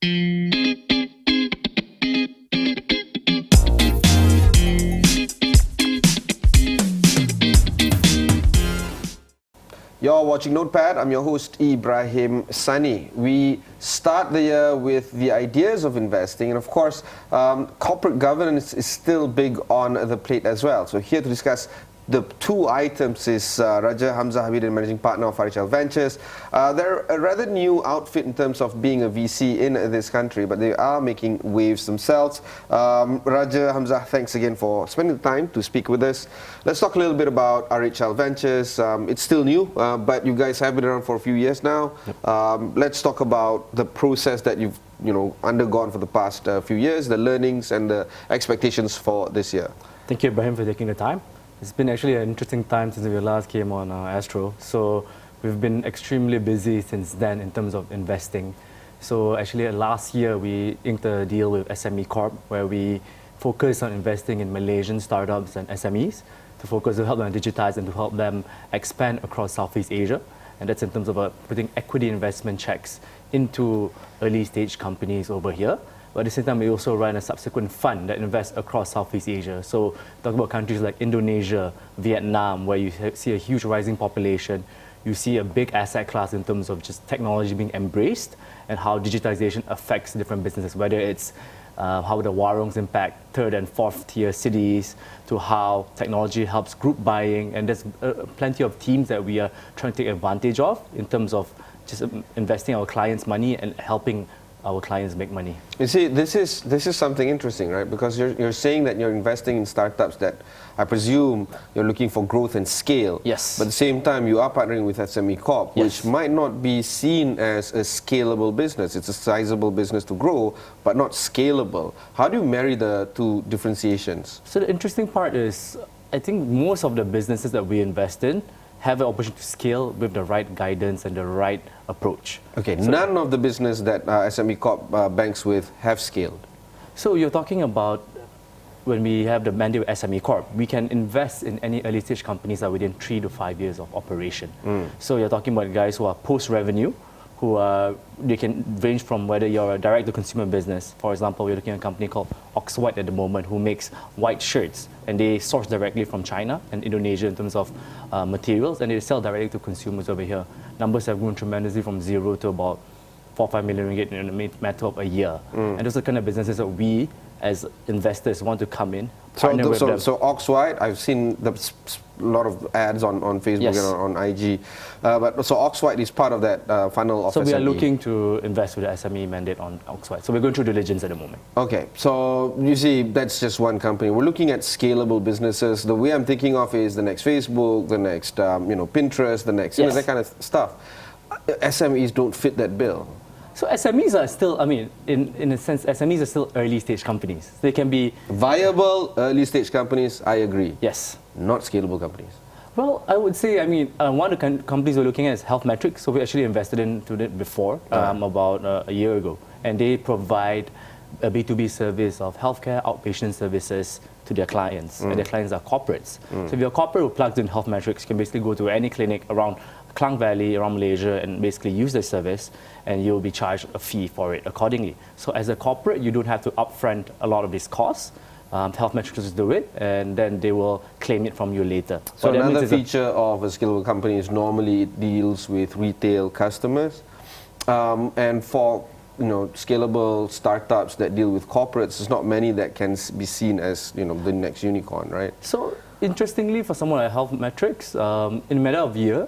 You're watching Notepad. I'm your host, Ibrahim Sani. We start the year with the ideas of investing, and of course, corporate governance is still big on the plate as well. So here to discuss the two items is Raja Hamzah, managing partner of RHL Ventures. They're a rather new outfit in terms of being a VC in this country, but they are making waves themselves. Raja, Hamzah, thanks again for spending the time to speak with us. Let's talk a little bit about RHL Ventures. It's still new, but you guys have been around for a few years now. Yep. Let's talk about the process that you've undergone for the past few years, the learnings and the expectations for this year. Thank you, Ibrahim, for taking the time. It's been actually an interesting time since we last came on Astro. So we've been extremely busy since then in terms of investing. So actually last year we inked a deal with SME Corp where we focus on investing in Malaysian startups and SMEs to help them digitize and to help them expand across Southeast Asia. And that's in terms of putting equity investment checks into early stage companies over here. But at the same time, we also run a subsequent fund that invests across Southeast Asia. So talk about countries like Indonesia, Vietnam, where you see a huge rising population. You see a big asset class in terms of just technology being embraced and how digitization affects different businesses, whether it's how the warungs impact third and fourth tier cities, to how technology helps group buying. And there's plenty of themes that we are trying to take advantage of in terms of just investing our clients' money and helping our clients make money. You see, this is something interesting, right? Because you're saying that you're investing in startups that I presume you're looking for growth and scale. Yes. But at the same time, you are partnering with SME Corp, Yes. which might not be seen as a scalable business. It's a sizable business to grow, but not scalable. How do you marry the two differentiations? So the interesting part is, I think most of the businesses that we invest in have an opportunity to scale with the right guidance and the right approach. Okay, so none of the business that SME Corp banks with have scaled. So you're talking about when we have the mandate with SME Corp, we can invest in any early stage companies that are within 3 to 5 years of operation. So you're talking about guys who are post-revenue, they can range from whether you're a direct-to-consumer business. For example, we're looking at a company called Oxwhite at the moment who makes white shirts, and they source directly from China and Indonesia in terms of materials, and they sell directly to consumers over here. Numbers have grown tremendously from 0 to about 4 or 5 million ringgit in a matter of a year. And those are the kind of businesses that we, as investors, want to come in, partner with them. So Oxwhite, I've seen a lot of ads on Facebook Yes. and on IG. But so Oxwhite is part of that funnel of So SME. we are looking to invest with the SME mandate on Oxwhite. So we're going through diligence at the moment. Okay, so you see, that's just one company. We're looking at scalable businesses. The way I'm thinking of is the next Facebook, the next Pinterest, the next Yes. that kind of stuff. SMEs don't fit that bill. So SMEs are still, in a sense, SMEs are still early stage companies. They can be Viable early stage companies, I agree. Yes. Not scalable companies. Well, I would say, one of the companies we're looking at is Health Metrics. So we actually invested into it before, about a year ago. And they provide a B2B service of healthcare outpatient services to their clients. And their clients are corporates. So if you're a corporate who plugs in Health Metrics, you can basically go to any clinic around Klang Valley, around Malaysia, and basically use the service, and you'll be charged a fee for it accordingly. So as a corporate, you don't have to upfront a lot of these costs. Health Metrics do it, and then they will claim it from you later. So another feature of a scalable company is normally it deals with retail customers, and for scalable startups that deal with corporates, there's not many that can be seen as the next unicorn, right? So interestingly, for someone like Health Metrics, in a matter of a year,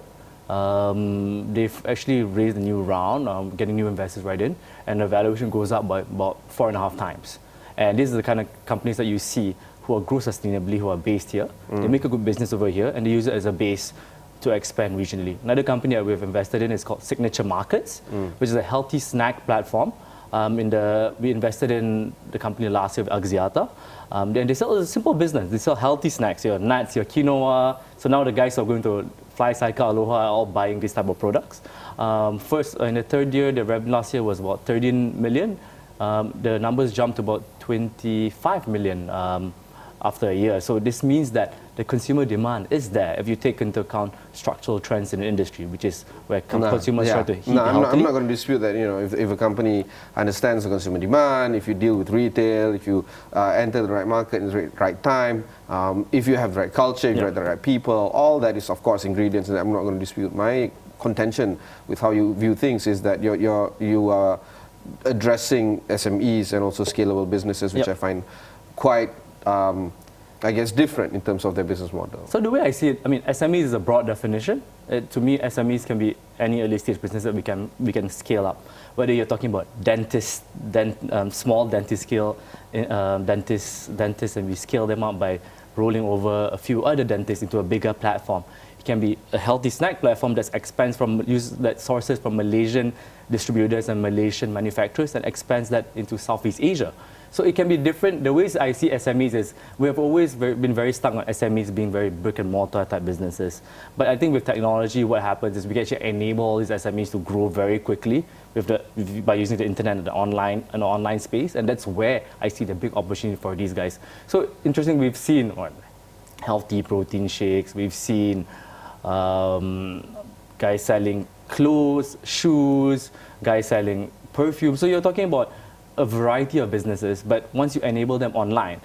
they've actually raised a new round, getting new investors right in, and the valuation goes up by about 4.5 times. And these are the kind of companies that you see who are grow sustainably, who are based here. They make a good business over here, and they use it as a base to expand regionally. Another company that we've invested in is called Signature Markets, which is a healthy snack platform. We invested in the company last year with Axiata. And they sell a simple business. They sell healthy snacks, your nuts, your quinoa. So now the guys are going to Fly, Cycle, Aloha are all buying these type of products. First, in the third year, the revenue last year was about 13 million. The numbers jumped to about 25 million after a year. So this means that the consumer demand is there if you take into account structural trends in the industry, which is where consumers try to heat healthily. I'm not going to dispute that. If a company understands the consumer demand, if you deal with retail, if you enter the right market in the right time, if you have the right culture, if you have the right people, all that is of course ingredients, and I'm not going to dispute. My contention with how you view things is that you are addressing SMEs and also scalable businesses, which I find quite, I guess, different in terms of their business model. So the way I see it, I mean, SMEs is a broad definition. To me, SMEs can be any early stage business that we can scale up. Whether you're talking about small dentist scale dentists, and we scale them up by rolling over a few other dentists into a bigger platform. It can be a healthy snack platform that sources from Malaysian distributors and Malaysian manufacturers and expands that into Southeast Asia. So it can be different. The ways I see SMEs is we have always been very stuck on SMEs being very brick and mortar type businesses. But I think with technology, what happens is we can actually enable all these SMEs to grow very quickly by using the internet and the online space. And that's where I see the big opportunity for these guys. So interesting, we've seen healthy protein shakes. We've seen guys selling clothes, shoes, guys selling perfume. So you're talking about a variety of businesses, but once you enable them online,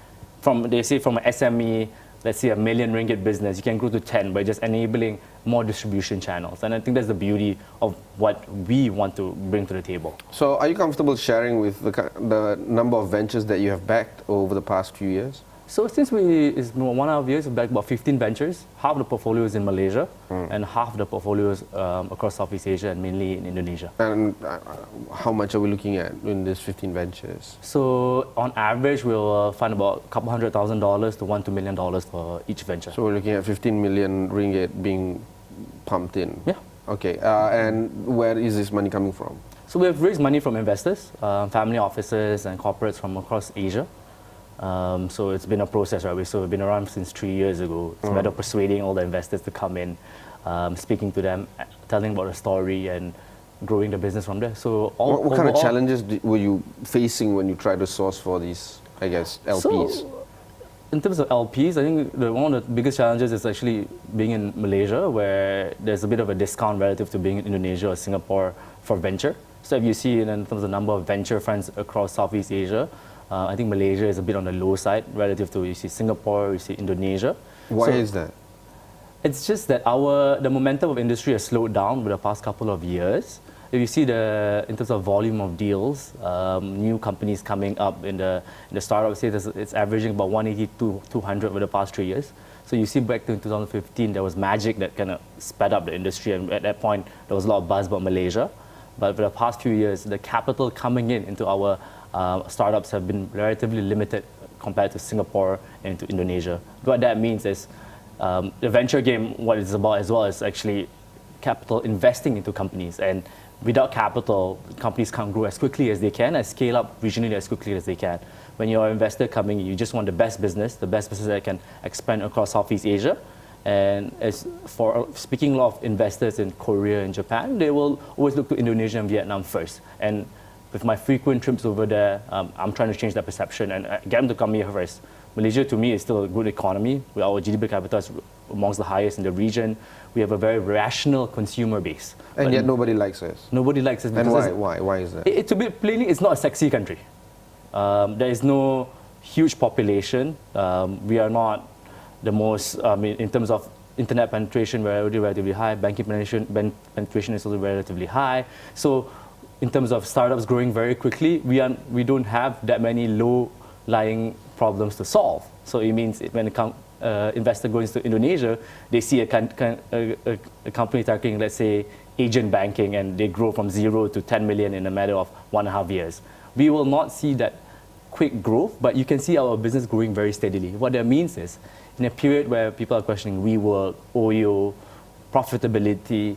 they say from an SME, let's say ringgit 1 million business, you can grow to 10 by just enabling more distribution channels. And I think that's the beauty of what we want to bring to the table. So are you comfortable sharing with the number of ventures that you have backed over the past few years? So since it's been 1.5 years, we've backed about 15 ventures. Half the portfolio is in Malaysia, and half the portfolio is across Southeast Asia and mainly in Indonesia. And how much are we looking at in these 15 ventures? So on average, we'll fund about a couple $100,000 to $1 to $2 million for each venture. So we're looking at 15 million ringgit being pumped in. Yeah. Okay. And where is this money coming from? So we have raised money from investors, family offices, and corporates from across Asia. So it's been a process, right? So we've been around since 3 years ago. It's a matter of persuading all the investors to come in, speaking to them, telling about the story, and growing the business from there. So what kind of challenges were you facing when you tried to source for these, I guess, LPs? So, in terms of LPs, I think one of the biggest challenges is actually being in Malaysia, where there's a bit of a discount relative to being in Indonesia or Singapore for venture. So if you see in terms of the number of venture funds across Southeast Asia, I think Malaysia is a bit on the low side relative to, you see Singapore, you see Indonesia. Why is that? It's just that the momentum of industry has slowed down over the past couple of years. If you see in terms of volume of deals, new companies coming up in the startup space, it's averaging about 180 to 200 over the past 3 years. So you see back to 2015, there was magic that kind of sped up the industry, and at that point, there was a lot of buzz about Malaysia. But for the past few years, the capital coming into our startups have been relatively limited compared to Singapore and to Indonesia. What that means is the venture game, what it's about as well, is actually capital investing into companies. And without capital, companies can't grow as quickly as they can and scale up regionally as quickly as they can. When you're an investor coming in, you just want the best business that can expand across Southeast Asia. And as for speaking of investors in Korea and Japan, they will always look to Indonesia and Vietnam first. And with my frequent trips over there, I'm trying to change that perception and get them to come here first. Malaysia, to me, is still a good economy. Our GDP per capita is amongst the highest in the region. We have a very rational consumer base. And yet nobody likes us. Nobody likes us. And why? Why is that? To be plainly, it's not a sexy country. There is no huge population. We are not the most, in terms of internet penetration, we're already relatively high. Banking penetration is also relatively high. So in terms of startups growing very quickly, we don't have that many low-lying problems to solve. So it means when investor goes to Indonesia, they see a company targeting, let's say, Asian banking, and they grow from 0 to 10 million in a matter of 1.5 years. We will not see that quick growth, but you can see our business growing very steadily. What that means is, in a period where people are questioning WeWork, OYO, profitability,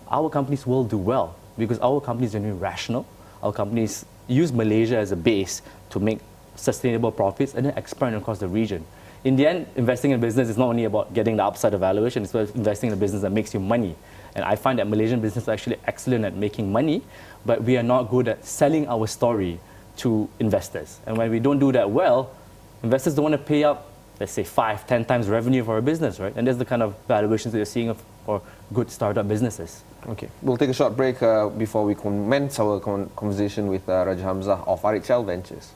our companies will do well because our companies are genuinely rational. Our companies use Malaysia as a base to make sustainable profits and then expand across the region. In the end, investing in business is not only about getting the upside of valuation, it's about investing in a business that makes you money. And I find that Malaysian business is actually excellent at making money, but we are not good at selling our story to investors. And when we don't do that well, investors don't want to pay up let's say 5, 10 times revenue for a business, right? And that's the kind of valuations that you're seeing for good startup businesses. Okay, we'll take a short break before we commence our conversation with Raja Hamzah of RHL Ventures.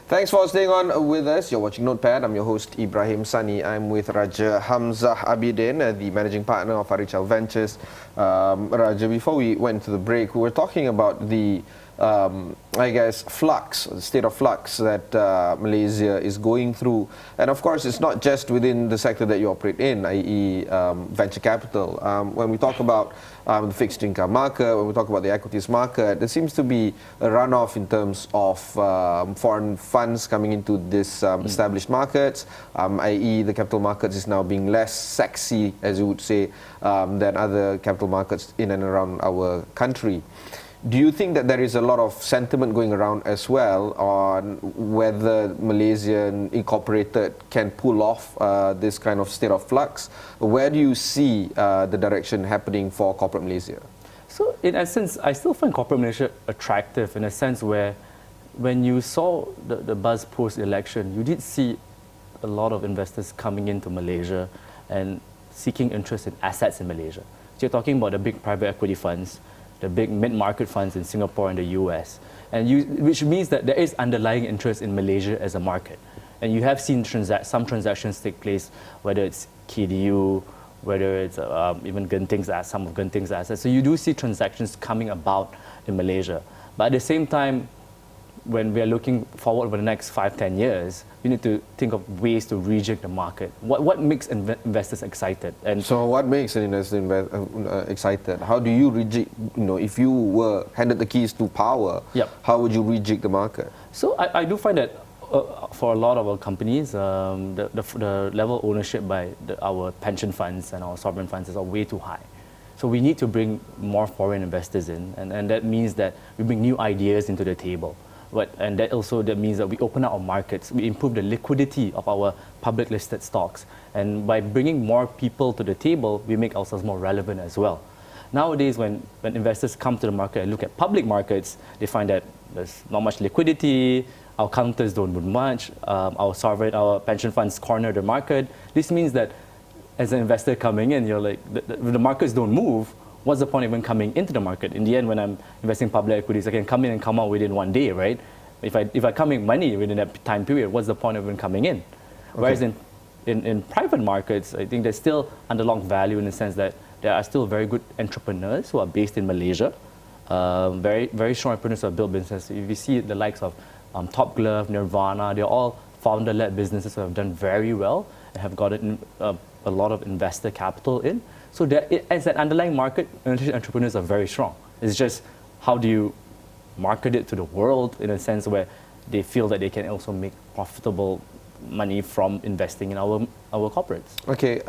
Thanks for staying on with us. You're watching Notepad. I'm your host, Ibrahim Sani. I'm with Raja Hamzah Abidin, the managing partner of RHL Ventures. Raja, before we went to the break, we were talking about the flux, the state of flux that Malaysia is going through. And of course, it's not just within the sector that you operate in, i.e. Venture capital. When we talk about the fixed income market, when we talk about the equities market, there seems to be a runoff in terms of foreign funds coming into this established markets, i.e. the capital markets is now being less sexy, as you would say, than other capital markets in and around our country. Do you think that there is a lot of sentiment going around as well on whether Malaysian Incorporated can pull off this kind of state of flux? Where do you see the direction happening for corporate Malaysia? So in essence, I still find corporate Malaysia attractive in a sense where when you saw the buzz post-election, you did see a lot of investors coming into Malaysia and seeking interest in assets in Malaysia. So you're talking about the big private equity funds, the big mid-market funds in Singapore and the US, which means that there is underlying interest in Malaysia as a market. And you have seen some transactions take place, whether it's KDU, whether it's even some of Genting's assets. So you do see transactions coming about in Malaysia. But at the same time, when we are looking forward over the next 5-10 years, we need to think of ways to rejig the market. What makes investors excited? And so what makes an investor excited? How do you rejig, if you were handed the keys to power, how would you rejig the market? So I do find that for a lot of our companies, the level of ownership by our pension funds and our sovereign funds is way too high. So we need to bring more foreign investors in, and that means that we bring new ideas into the table. And that means that we open up our markets, we improve the liquidity of our public listed stocks. And by bringing more people to the table, we make ourselves more relevant as well. Nowadays, when investors come to the market and look at public markets, they find that there's not much liquidity, our counters don't move much, our pension funds corner the market. This means that as an investor coming in, you're like, the markets don't move. What's the point of even coming into the market? In the end, when I'm investing in public equities, I can come in and come out within one day, right? If I come in money within that time period, what's the point of even coming in? Okay. Whereas in private markets, I think there's still underlying value in the sense that there are still very good entrepreneurs who are based in Malaysia, very, very strong entrepreneurs who have built businesses. If you see the likes of Top Glove, Nirvana, they're all founder-led businesses who have done very well and have gotten a lot of investor capital in. So as an underlying market, entrepreneurs are very strong. It's just how do you market it to the world in a sense where they feel that they can also make profitable money from investing in our corporates. Okay,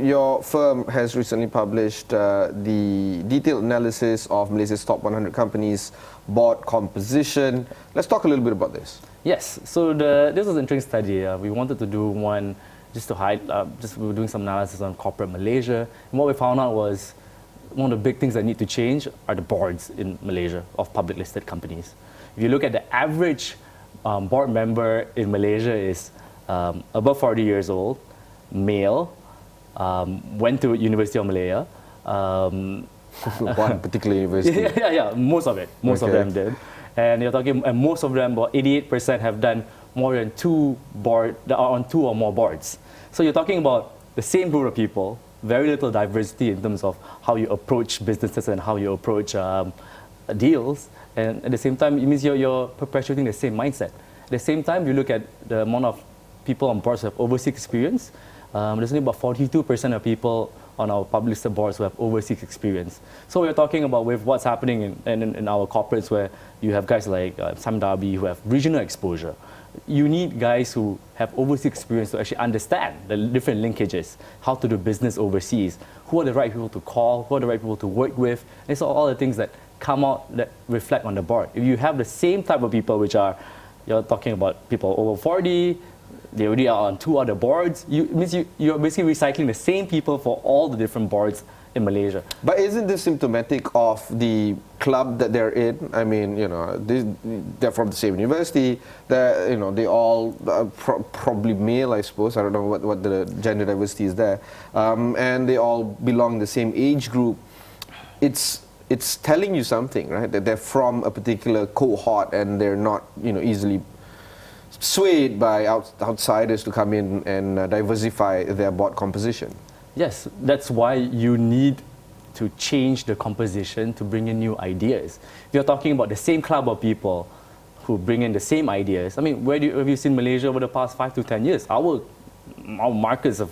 your firm has recently published the detailed analysis of Malaysia's top 100 companies board composition. Let's talk a little bit about this. Yes, so this was an interesting study. We wanted to do one just to hide, we were doing some analysis on corporate Malaysia. And what we found out was one of the big things that need to change are the boards in Malaysia of public listed companies. If you look at the average board member in Malaysia is above 40 years old, male, went to University of Malaya. One particular university? Yeah, most of them did. And you're talking, and most of them, about 88% have done more than are on 2 or more boards. So you're talking about the same group of people, very little diversity in terms of how you approach businesses and how you approach deals. And at the same time, it means you're perpetuating the same mindset. At the same time, you look at the amount of people on boards who have overseas experience. There's only about 42% of people on our public listed boards who have overseas experience. So we're talking about with what's happening in our corporates where you have guys like Sam Darby who have regional exposure. You need guys who have overseas experience to actually understand the different linkages, how to do business overseas, who are the right people to call, who are the right people to work with. And so all the things that come out that reflect on the board. If you have the same type of people, which are, you're talking about people over 40, they already are on 2 other boards, you're basically recycling the same people for all the different boards in Malaysia. But isn't this symptomatic of the club that they're in? I mean, they're from the same university. They all probably male, I suppose. I don't know what the gender diversity is there, and they all belong the same age group. It's telling you something, right? That they're from a particular cohort and they're not, easily swayed by outsiders to come in and diversify their board composition. Yes, that's why you need to change the composition to bring in new ideas. If you're talking about the same club of people who bring in the same ideas, I mean, have you seen Malaysia over the past 5 to 10 years? Our markets have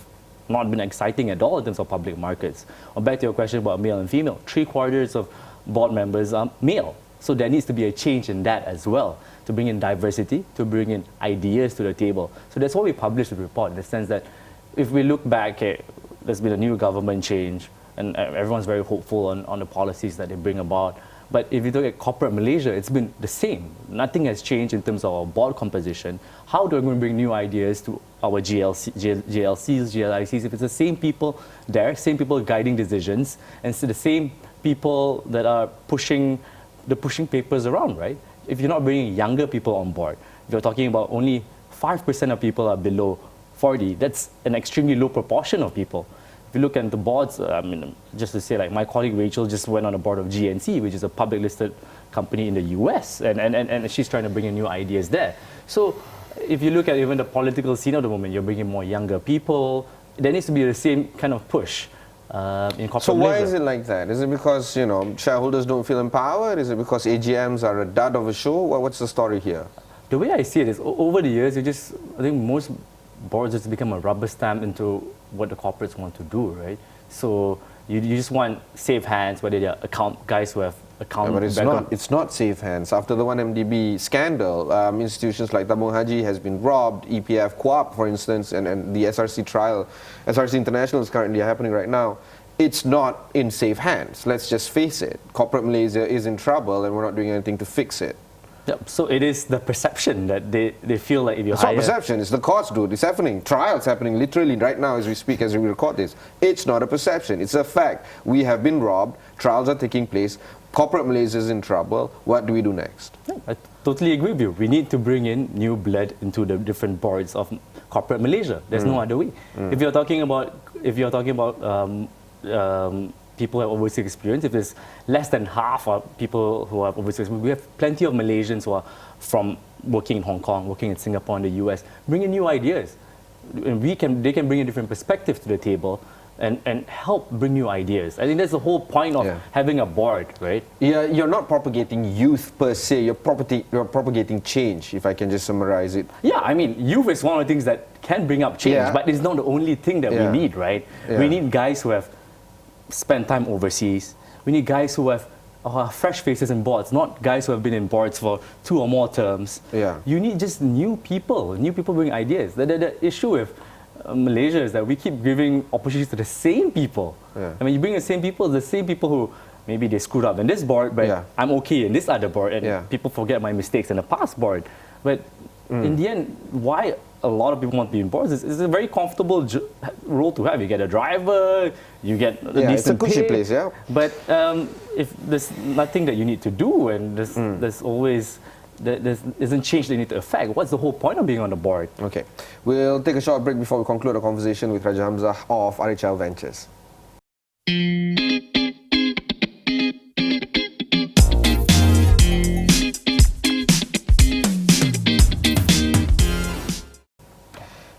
not been exciting at all in terms of public markets. Or back to your question about male and female, 3/4 of board members are male. So there needs to be a change in that as well, to bring in diversity, to bring in ideas to the table. So that's why we published the report, in the sense that if we look back, there's been a new government change, and everyone's very hopeful on the policies that they bring about. But if you look at corporate Malaysia, it's been the same. Nothing has changed in terms of our board composition. How do we going to bring new ideas to our GLCs, GLICs, if it's the same people there, same people guiding decisions, and it's the same people that are pushing papers around, right? If you're not bringing younger people on board, if you're talking about only 5% of people are below 40, that's an extremely low proportion of people. If you look at the boards, just to say, like, my colleague Rachel just went on the board of GNC, which is a public listed company in the US, and she's trying to bring in new ideas there. So if you look at even the political scene at the moment, you're bringing more younger people. There needs to be the same kind of push in corporate. So why is it like that? Is it because, shareholders don't feel empowered? Is it because AGMs are a dud of a show? What's the story here? The way I see it is, over the years, I think most boards just become a rubber stamp into what the corporates want to do, right? So you just want safe hands, whether they're guys who have account. Yeah, but it's not safe hands. After the 1MDB scandal, institutions like Tabung Haji has been robbed, EPF Co-op, for instance, and the SRC trial, SRC International is currently happening right now. It's not in safe hands. Let's just face it. Corporate Malaysia is in trouble and we're not doing anything to fix it. Yep. So it is the perception that they feel like if you it's hire... It's not perception, it's the courts, dude. It's happening. Trials happening literally right now as we speak, as we record this. It's not a perception, it's a fact. We have been robbed, trials are taking place, corporate Malaysia is in trouble. What do we do next? Yeah, I totally agree with you. We need to bring in new blood into the different boards of corporate Malaysia. There's no other way. If you're talking about people who have overseas experience, if it's less than half of people who have overseas experience, we have plenty of Malaysians who are from working in Hong Kong, working in Singapore and the US, bringing new ideas. And they can bring a different perspective to the table and help bring new ideas. I think that's the whole point of having a board, right? Yeah, you're not propagating youth per se, you're propagating change, if I can just summarize it. Yeah, I mean, youth is one of the things that can bring up change, but it's not the only thing that we need, right? Yeah. We need guys who have spend time overseas. We need guys who have fresh faces in boards, not guys who have been in boards for 2 or more terms. Yeah. You need just new people bring ideas. The issue with Malaysia is that we keep giving opportunities to the same people. Yeah. I mean, you bring the same people who maybe they screwed up in this board, but I'm okay in this other board, and people forget my mistakes in the past board. But in the end, why a lot of people want to be in boards is a very comfortable role to have. You get a driver, you get a decent it's a cushy pay, place, yeah. But if there's nothing that you need to do, and there's always there isn't change that you need to affect, what's the whole point of being on the board? Okay, we'll take a short break before we conclude our conversation with Raja Hamzah of RHL Ventures.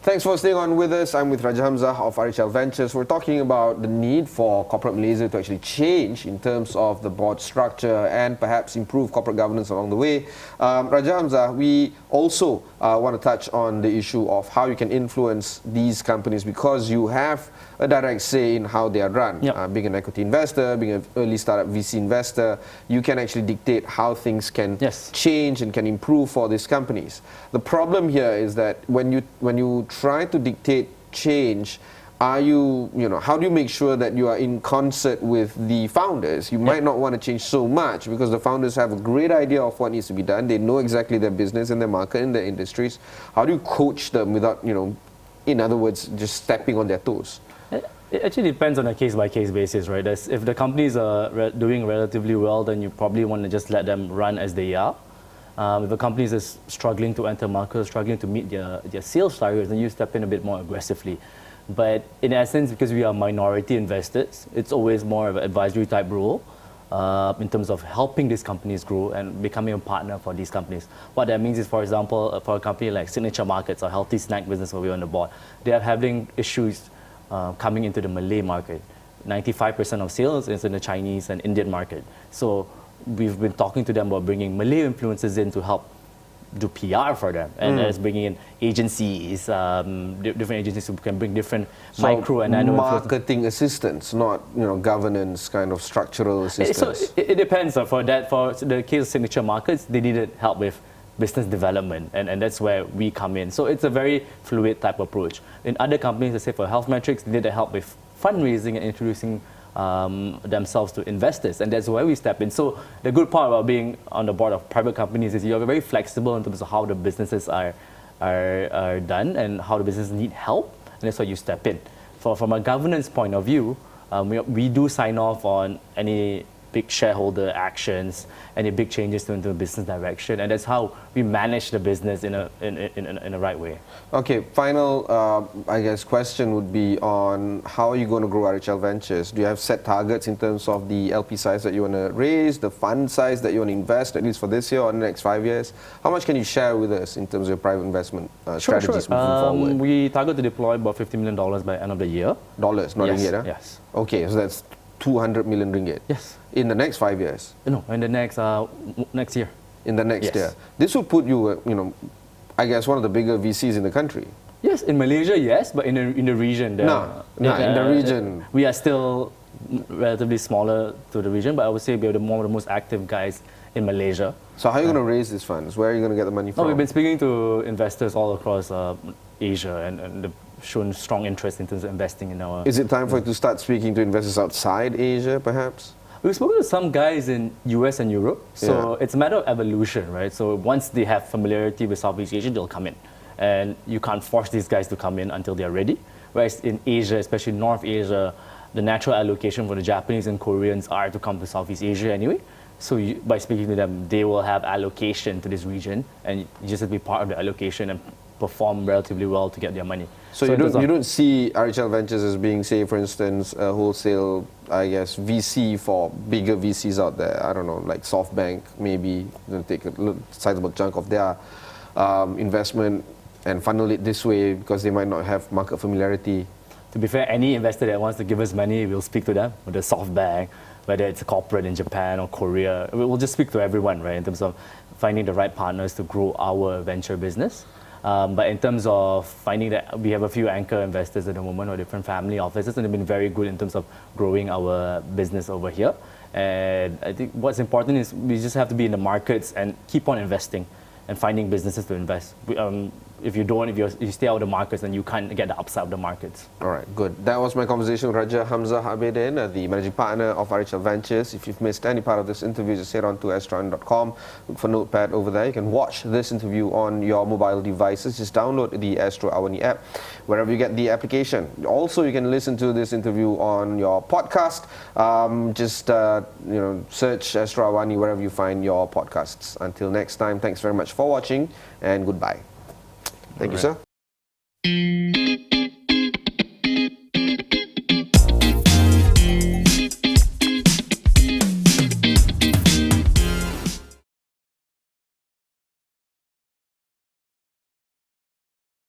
Thanks for staying on with us. I'm with Raja Hamzah of RHL Ventures. We're talking about the need for corporate Malaysia to actually change in terms of the board structure and perhaps improve corporate governance along the way. Raja Hamzah, we also want to touch on the issue of how you can influence these companies, because you have a direct say in how they are run. Yep. Being an equity investor, being an early startup VC investor, you can actually dictate how things can change and can improve for these companies. The problem here is that when you try to dictate change, how do you make sure that you are in concert with the founders? You might not want to change so much because the founders have a great idea of what needs to be done. They know exactly their business and their market and their industries. How do you coach them without, in other words, just stepping on their toes? It actually depends on a case-by-case basis, right? If the companies are doing relatively well, then you probably want to just let them run as they are. If a company is struggling to enter markets, struggling to meet their sales targets, then you step in a bit more aggressively. But in essence, because we are minority investors, it's always more of an advisory type role in terms of helping these companies grow and becoming a partner for these companies. What that means is, for example, for a company like Signature Markets or Healthy Snack Business where we're on the board, they are having issues coming into the Malay market. 95% of sales is in the Chinese and Indian market. So we've been talking to them about bringing Malay influencers in to help do PR for them, and that's bringing in agencies, different agencies who can bring different micro and nano marketing assistance, not governance kind of structural assistance. So it depends. For the case of Signature Markets, they needed help with business development, and that's where we come in. So it's a very fluid type approach. In other companies, let's say for Health Metrics, they needed help with fundraising and introducing themselves to investors, and that's where we step in. So the good part about being on the board of private companies is you're very flexible in terms of how the businesses are done and how the businesses need help, and that's why you step in. From a governance point of view, we do sign off on any big shareholder actions, any big changes into the business direction, and that's how we manage the business in a right way. Okay, final, I guess, question would be on how are you going to grow RHL Ventures? Do you have set targets in terms of the LP size that you want to raise, the fund size that you want to invest, at least for this year or the next 5 years? How much can you share with us in terms of your private investment strategies moving forward? We target to deploy about $50 million by the end of the year. Dollars, not ringgit, huh? Yes. Okay, so that's 200 million ringgit. Yes. In the next 5 years? No, in the next year. In the next year. This would put you, I guess, one of the bigger VCs in the country. Yes, in Malaysia, yes, but in the region. In the region. We are still relatively smaller to the region, but I would say we are one of the most active guys in Malaysia. So how are you going to raise these funds? Where are you going to get the money from? We've been speaking to investors all across Asia, and they've shown strong interest in terms of investing in our... Is it time for you to start speaking to investors outside Asia, perhaps? We've spoken to some guys in US and Europe, so it's a matter of evolution, right? So once they have familiarity with Southeast Asia, they'll come in. And you can't force these guys to come in until they're ready. Whereas in Asia, especially North Asia, the natural allocation for the Japanese and Koreans are to come to Southeast Asia anyway. So by speaking to them, they will have allocation to this region, and you just have to be part of the allocation and perform relatively well to get their money. So you don't see RHL Ventures as being, say, for instance, a wholesale, I guess, VC for bigger VCs out there. I don't know, like SoftBank, maybe take a sizable chunk of their investment and funnel it this way because they might not have market familiarity. To be fair, any investor that wants to give us money, we'll speak to them. Whether SoftBank, whether it's a corporate in Japan or Korea, we'll just speak to everyone, right, in terms of finding the right partners to grow our venture business. But in terms of finding that, we have a few anchor investors at the moment or different family offices, and they've been very good in terms of growing our business over here. And I think what's important is we just have to be in the markets and keep on investing and finding businesses to invest. If you stay out of the markets, then you can't get the upside of the markets. All right, good. That was my conversation with Raja Hamzah Abedin, the managing partner of RHL Ventures. If you've missed any part of this interview, just head on to astro.com, look for Notepad over there. You can watch this interview on your mobile devices. Just download the Astro AWANI app, wherever you get the application. Also, you can listen to this interview on your podcast. Search Astro AWANI wherever you find your podcasts. Until next time, thanks very much for watching, and goodbye. Thank you, sir.